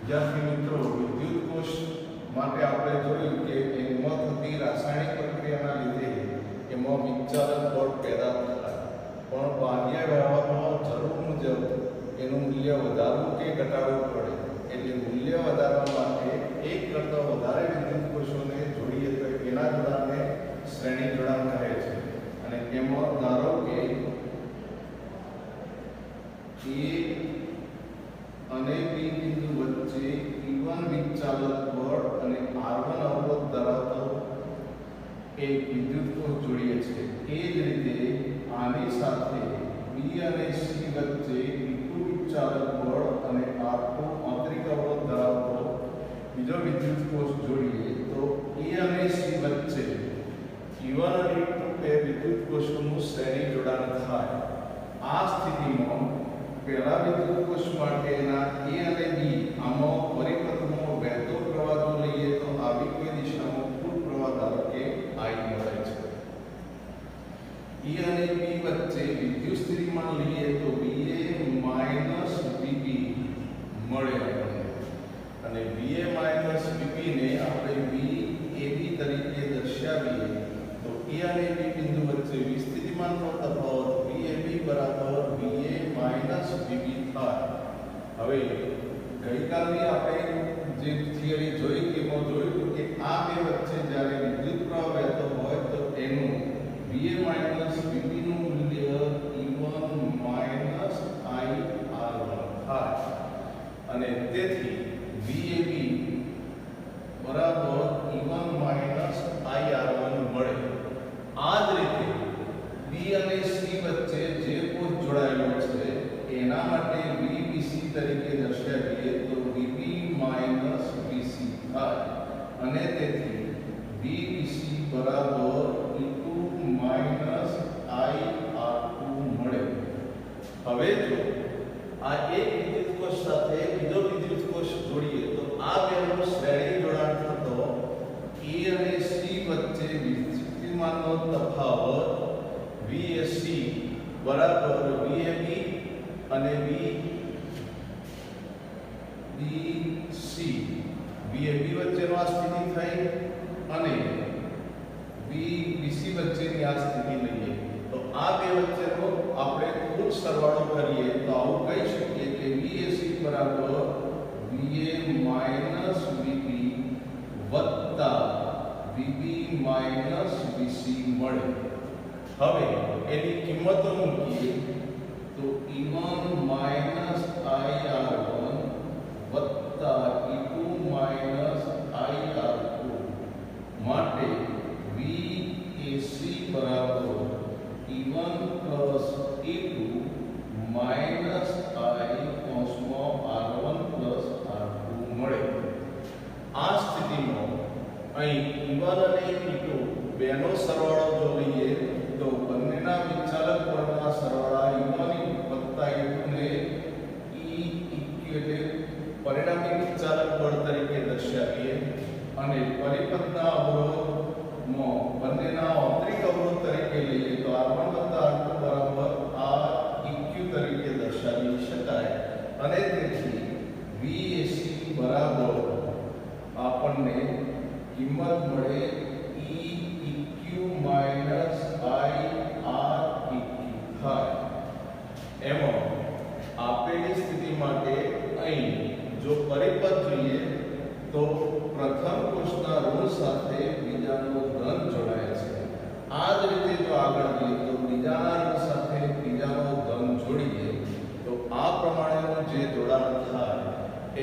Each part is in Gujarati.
વિદ્યાર્થી મિત્રો, વિદ્યુત કોષ માટે આપણે જોયું કે એમાં થતી રાસાયણિક પ્રક્રિયાના લીધે એમાં વિચાલક બળ પેદા થાય, પણ બાહ્ય વ્યવહારમાં જરૂર મુજબ એનું મૂલ્ય વધારવું કે ઘટાડવું પડે. એટલે મૂલ્ય વધારવા માટે એક કરતાં વધારે વિદ્યુત કોષોને જોડીએ તો એના જોડાણને શ્રેણી જોડાણ કહે છે. અને એમાં ધારો કે A અને B બિંદુ વચ્ચે E1 વિચાલક બળ અને R1 અવરોધ ધરાવતો એક વિદ્યુત કોષ જોડીએ છે. એ જ રીતે આની સાથે B અને C વચ્ચે E2 વિચાલક બળ અને R2 આંતરિક અવરોધ ધરાવતો બીજો વિદ્યુત કોષ જોડીએ તો A અને C વચ્ચે E1 અને E2 એ વિદ્યુત કોષોનું શ્રેણી જોડાણ થાય. આ સ્થિતિમાં પહેલા વિદ્યુત કોષ માટેના A અને B આમાં પરિપથમાં વહેતો પ્રવાહ જો લઈએ તો આવી કોઈ દિશામાં કુલ પ્રવાહ ધારો કે I મળે છે. E અને B વચ્ચે વિદ્યુત સ્થિતિમાન લઈએ તો VA માઈનસ VB મળે આપણને. અને VA માઈનસ VB ને આપણે VAB તરીકે દર્શાવીએ તો A અને B બિંદુ વચ્ચે વિસ્થિતિમાનનો તફાવત VAB બરાબર VA માઈનસ VB થાય. હવે ગઈકાલની આપણે જે થિયરી જોઈ કે એમાં જોયું કે આ બે વચ્ચે જ્યારે વિદ્યુત પ્રવાહ વહેતો હોય તો એનું VA માઈનસ VB નું મૂલ્ય E1 માઈનસ IR1 થાય. અને તેથી VAB બરાબર E1 માઈનસ IR1 મળે. આ જ રીતે B અને C વચ્ચે જે કોષ જોડાયેલો છે એના માટે VBC તરીકે દર્શાવીએ તો VB માઈનસ VC થાય. અને તેથી VBC બરાબર E2 માઈનસ IR2 મળે. હવે જો આ એક વિદ્યુત કોષ સાથે બીજો વિદ્યુત કોષ જોડીએ તો આ બેનું શ્રેણી જોડાણ થતો A અને C વચ્ચે વિસ્થિતિમાનનો તફાવત VAC બરાબર VAB અને VBC VAB વચ્ચેનો આ સ્થિતિ થઈ અને VBC વચ્ચેની આ સ્થિતિ લઈએ તો આ બે વચ્ચેનો આપણે કુલ સરવાળો કરીએ તો આવું કહી શકીએ કે VAC બરાબર VA માઈનસ VB વત્તા VB માઈનસ VC મળે. હવે એની કિંમતો મૂકીએ તો E1 માઈનસ IR1 વત્તા E2 માઈનસ IR2 માટે VAC બરાબર E1 plus E2 minus I R1 plus R2 મળે. આ સ્થિતિમાં અહીં E1 અને E2 બેનો સરવાળો જો લઈએ તો બંનેના વિચાલક બળના સરવાળા E1 વત્તા E2 ને EQ એટલે પરિણામી વિચાલક બળ તરીકે દર્શાવીએ અને પરિપથના અવરોધમાં બંનેના આંતરિક અવરોધ તરીકે લઈએ તો R1 વત્તા R2 બરાબર REQ તરીકે દર્શાવી શકાય. અને તેથી VAC બરાબર આપણને કિંમત મળે EQ માઈનસ IREQ થાય. એમાં આપેલી સ્થિતિ માટે અહીં જો પરિપથ જોઈએ તો પ્રથમ કોષના ઋણ સાથે બીજાનો ધન જોડાય છે. આ જ રીતે જો આગળ જઈએ તો બીજાના ઋણ સાથે બીજાનો ધન જોડીએ તો આ પ્રમાણેનું જે જોડાણ થાય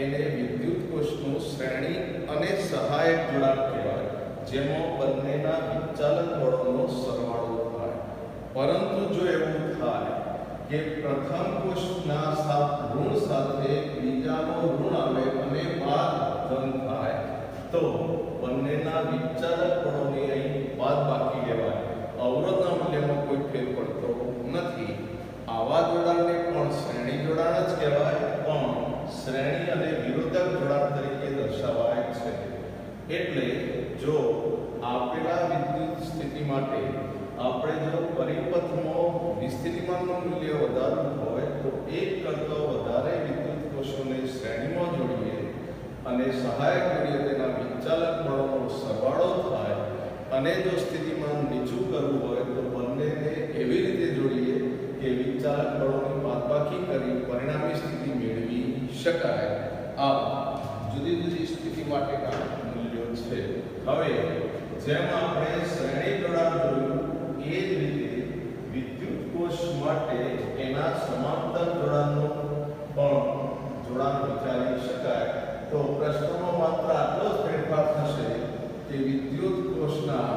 એને વિદ્યુત કોષનું શ્રેણી અને સહાયક જોડાણ કહેવાય, જેમાં બંનેના વિચાલક બળોનો સરવાળો થાય. પરંતુ જો એવું થાય કે પ્રથમ કોષના ઋણ સાથે બીજાનો ઋણ આવે અને બાદ ધન થાય તો બંનેના વિચાલક બળોની અહીં બાદબાકી લેવાય. અવરોધના મૂલ્યમાં કોઈ ફેર પડતો નથી. આવા જોડાણને પણ શ્રેણી જોડાણ જ કહેવાય, પણ શ્રેણી અને વિરોધક જોડાણ તરીકે દર્શાવાય છે. એટલે જો આપેલા વિદ્યુત સ્થિતિ માટે આપણે જો પરિપથમાં વિસ્થિતિમાનનું મૂલ્ય વધારવું હોય તો એક કરતાં વધારે વિદ્યુત કોષોને શ્રેણીમાં જોડીએ અને સહાયક જોડીએ તેના વિચાલક બળોનો સરવાળો થાય અને જો સ્થિતિમાન નીચું કરવું હોય તો બંનેને એવી રીતે જોડીએ કે વિચાલક બળોની બાદબાકી કરી પરિણામી સ્થિતિ મેળવી શકાય. આ જુદી જુદી સ્થિતિ માટેના મૂલ્યો છે. હવે જેમ આપણે શ્રેણી જોડાણ જોયું એ જ રીતે વિદ્યુત કોષ માટે એના સમાંતર જોડાણનું પણ જોડાણ વિચારી શકાય. તો પ્રશ્નમાં માત્ર આટલો જ ફેરફાર થશે કે વિદ્યુત કોષના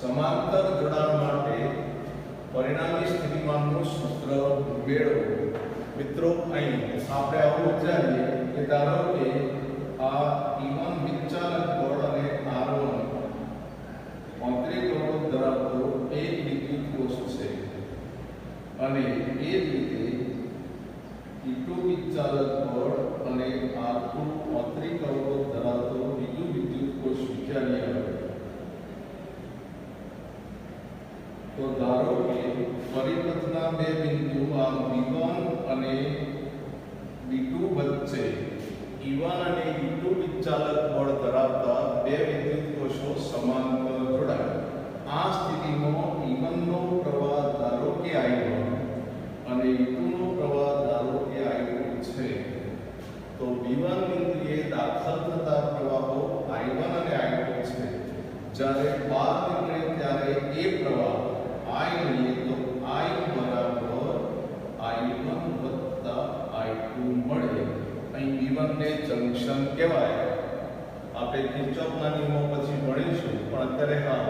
સમાંતર જોડાણ માટે પરિણામી સ્થિતિમાનનું સૂત્ર મેળવો. મિત્રો અહીં આપણે આવું વિચારીએ કે ધારો કે આ E1 વિચાલક બળ અને R1 આંતરિક અવરોધ ધરાવતો એક વિદ્યુત કોષ છે અને એ જ રીતે E2 વિચાલક બળ અને R2 આંતરિક અવરોધ ધરાવતો બીજું વિદ્યુત કોષ વિચારીએ. તો ધારો કે પરિપથના બે બિંદુ આ V1 અને V2 વચ્ચે E1 અને E2 વિચાલક બળ ધરાવતા બે વિદ્યુત કોષો સમાંતર જોડાય. આ સ્થિતિમાં E1 નો પ્રવાહ ધારો કે I1 અને E2 નો પ્રવાહ ધારો કે I2 છે. તો V1 બિંદુએ દાખલ થતા પ્રવાહો I1 અને I2 છે. જ્યારે બહાર નીકળે ત્યારે એ પ્રવાહ I લઈએ તો I બરાબર I1 વત્તા I2 મળે. અહીં V1 ને જંક્શન કહેવાય. આપણે કિર્ચોફના નિયમો પછી ભણીશું, પણ અત્યારે હા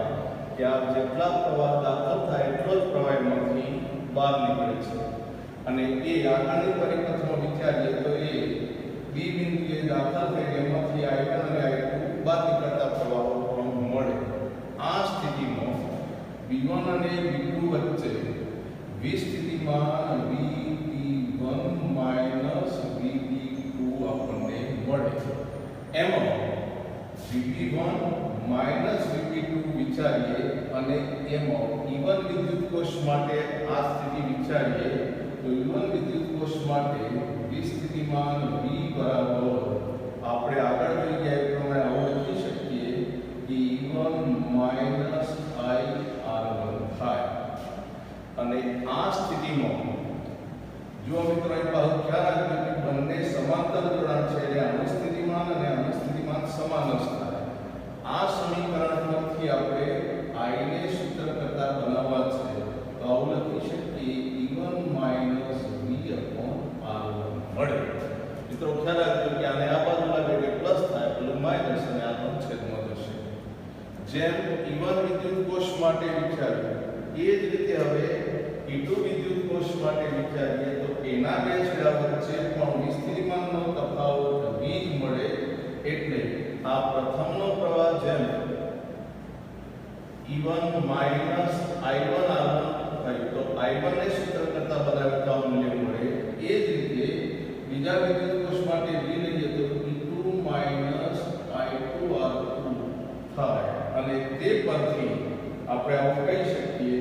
કે આ જેટલા પ્રવાહ દાખલ થાય એટલો જ પ્રવાહ એમાંથી બહાર નીકળે છે. અને એ આગળની પરિપથમાં વિચારીએ તો એ B બિંદુએ દાખલ થઈ એમાંથી I1 અને I2 બહાર નીકળતા પ્રવાહો મળે. આ સ્થિતિમાં V1 અને V2 વચ્ચે વિસ્થિતિમાન VB1 VB2 આપણને મળે. એમાં VB1 VB2 વિચારીએ અને એમાં E1 વિદ્યુત કોષ માટે આ સ્થિતિ વિચારીએ તો E1 વિદ્યુત કોષ માટે વિસ્થિતિમાન V બરાબર આપણે આગળ જોઈ ગયા એ પ્રમાણે આવું લખી શકીએ કે E1 IR1 થાય. અને આ સ્થિતિમાં જો મિત્રો અહીં પાછું ખ્યાલ રાખજો કે બંને સમાંતર જોડાણ છે એટલે આનું સ્થિતિમાન અને આનું સ્થિતિમાન સમાન જ થાય. આ સમીકરણમાંથી આપણે I ને સૂત્ર કરતા બનાવવા છે તો આવું લખી શકીએ E1 V/R1 મળે. મિત્રો ખ્યાલ રાખજો કે આને આ બાજુ લાગે એટલે પ્લસ થાય, પેલું માઈનસ અને આ પણ છેદમાં જશે. જેમ E1 વિદ્યુત કોષ માટે વિચાર્યું એ જ રીતે હવે E2 વિદ્યુત કોષ માટે વિચારીએ તો એના બે છેડા વચ્ચે પણ વિસ્થિતિમાનનો તફાવત V જ મળે. એટલે આ પ્રથમનો પ્રવાહ જેમ E1 I1R1 થાય તો I1 ને સૂત્ર કરતા બનાવી તો મૂલ્ય મળે. એ જ રીતે બીજા વિદ્યુત કોષ માટે V લઈએ તો E2 I2R2 થાય. અને તે પરથી આપણે આવું કહી શકીએ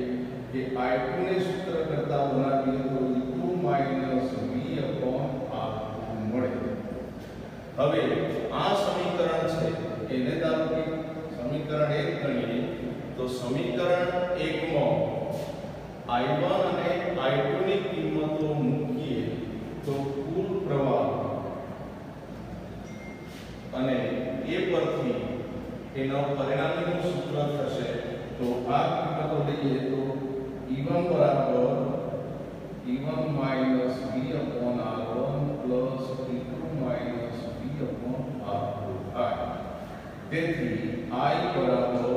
કે I2 ને સૂત્ર કરતા બનાવીએ તો E2 V/R2 મળે. હવે આ સમીકરણ છે એને ધારો કે સમીકરણ 1 ગણીએ તો સમીકરણ 1 માં I1 અને I2 ની કિંમતો મૂકીએ તો કુલ પ્રવાહ અને એ પરથી એના પરિણામીનું સૂત્ર થશે. તો આ કિંમતો લઈએ તો E1 બરાબર E1 V/R1 plus E2 V/R2 થાય. તેથી I બરાબર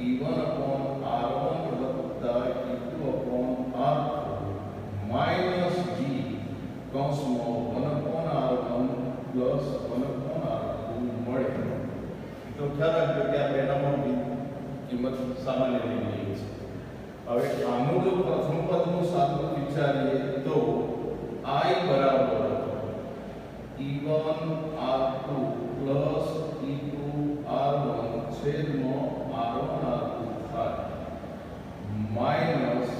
E1/R1 વત્તા E2/R2 માઈનસ G કૌંસમાં 1/R1 પ્લસ 1/R2 મળે. તો ખ્યાલ રાખજો કે આ બેનામાં કિંમત સામાન્ય લઈએ છે. હવે આનું જો પ્રથમ પદનું સાદું વિચારીએ તો I બરાબર E1R2 પ્લસ E2R1 છેદમાં R1R2 થાય માઈનસ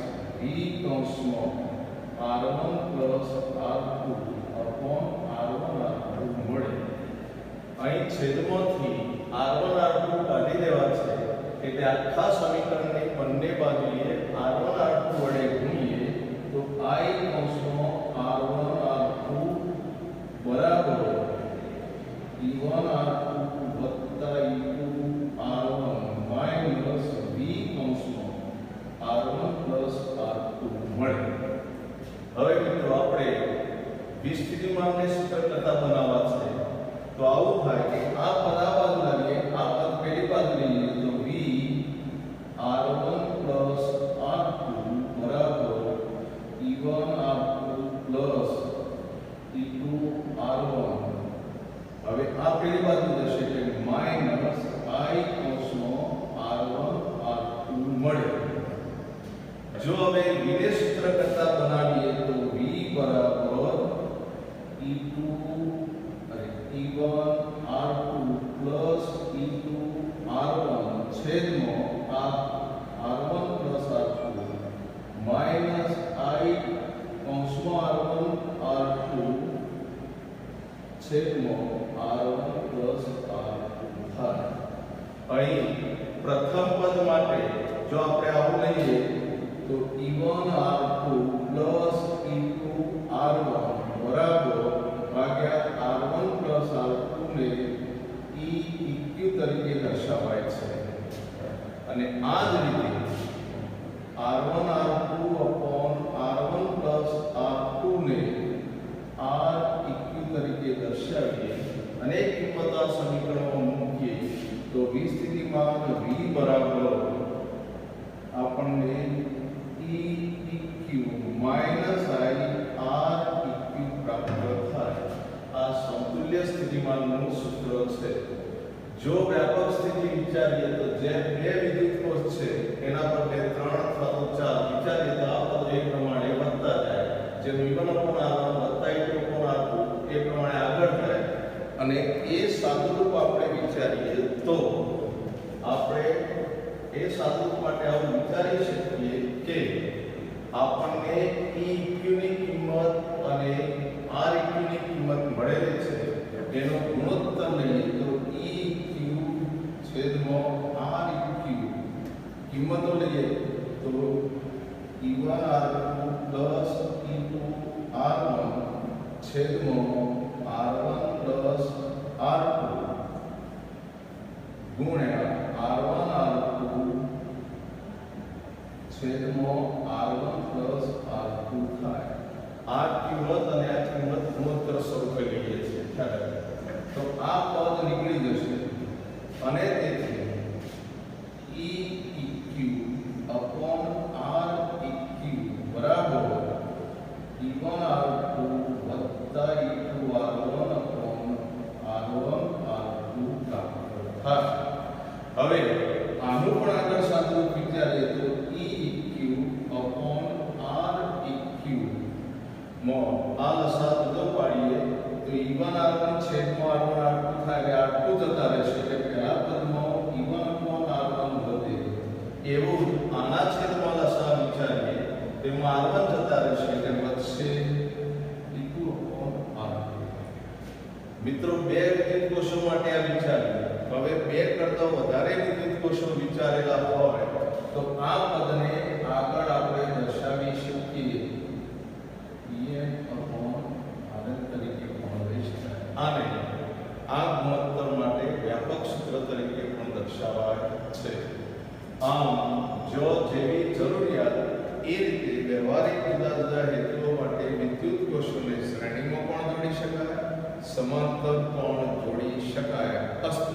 V કૌંસમાં R1 plus R2 upon r1 r2 મળે. અહીં છેદમાંથી r1 r2 કાઢી દેવા છે એટલે આખા સમીકરણની બંને બાજુએ r1 r2 વડે ગુણીએ તો I કૌંસમાં r1 r2 બરાબર e1 r2 વત્તા e2 r1 માઈનસ v કૌંસમાં r1 પ્લસ r2 મળે. હવે મિત્રો આપણે વિસ્થિતિમાનને સૂત્ર કરતા બનાવવા છે તો આવું થાય કે આ પદ આ બાજુ લાવીએ, આ પદ પેલી બાજુ લઈએ તો v r1 પ્લસ r2 બરાબર e1 r2 plus e2 r1. હવે આ પેલી બાજુ જશે એટલે માઈનસ I કૌંસમાં r1 r2 મળે. જો હવે વિને સૂત્ર કરતા બનાવીએ તો v બરાબર e1 r2 plus e2 r1 છેદમાં r1 plus r2 minus I કૌંસમાં r1 r2 છેદમાં r1 પ્લસ r2 થાય. અહીં પ્રથમ પદ માટે જો આપણે આવું લઈએ તો e1 r2 plus e2 r1 બરાબર ભાગ્યા r1 પ્લસ r2 ને eq તરીકે દર્શાવાય છે. અને આ જ રીતે r1 r2 upon r1 plus r2 ને req તરીકે દર્શાવીએ અને એક કિંમત આ સમીકરણમાં મૂકીએ તો વિસ્થિતિમાન v બરાબર આપણને eq માઈનસ I req પ્રાપ્ત થાય. આ સમતુલ્ય સ્થિતિમાનનું સૂત્ર છે. જો વ્યાપક સ્થિતિ વિચારીએ તો જે બે વિદ્યુત કોષ છે એના પર બે ત્રણ અથવા તો ચાર વિચારીએ તો આ પદ એ પ્રમાણે વધતા જાય. જે v1 upon r1 વત્તા e2 upon r2 એ પ્રમાણે આગળ જાય. અને એ સાદુરૂપ આપણે વિચારીએ તો આપણે એ સાદુરૂપ માટે આવું વિચારી શકીએ કે આપણને eq ની કિંમત અને req ની કિંમત મળેલી છે એનો ગુણોત્તર લઈએ તો eq છેદમાં req કિંમતો લઈએ તો e1 r2 plus e2 r1 છેદમાં r1 પ્લસ r2 ગુણ્યા r1 r2 છેદમાં r1 પ્લસ r2 થાય. આ કિંમત અને આ કિંમત ગુણોત્તર સ્વરૂપે લઈએ છીએ. તો આ પદ નીકળી જશે અને તેથી eq upon req બરાબર e1 r2 વત્તા e2 r1 upon r1 r2 પ્રાપ્ત થાય. હવે આનું પણ આગળ સાદુરૂપ વિચારીએ તો eq upon req માં આ લસા જુદો પાડીએ તો e1 r1 છેદમાં r1 r2 થાય એટલે r2 જતા રહેશે એટલે પહેલા પદમાં e1 upon r1 વધે. એવું આના છેદમાં લસા વિચારીએ તેમાં r1 જતા રહેશે એટલે વધશે e2 upon r2. મિત્રો બે વિદ્યુત કોષો માટે આ વિચારીએ. હવે બે કરતા વધારે વિદ્યુત કોષો વિચારેલા હોય તો આ પદને આગળ આપણે દર્શાવી શકીએ en upon rn તરીકે પણ લઈ શકાય. આને આ ગુણોત્તર માટે વ્યાપક સૂત્ર તરીકે પણ દર્શાવાય છે. આમ જો જેવી જરૂરિયાત એ રીતે વ્યવહારિક જુદા જુદા હેતુઓ માટે વિદ્યુત કોષોને શ્રેણીમાં પણ જોડી શકાય, સમાંતર પણ જોડી શકાય. અસ્તુ.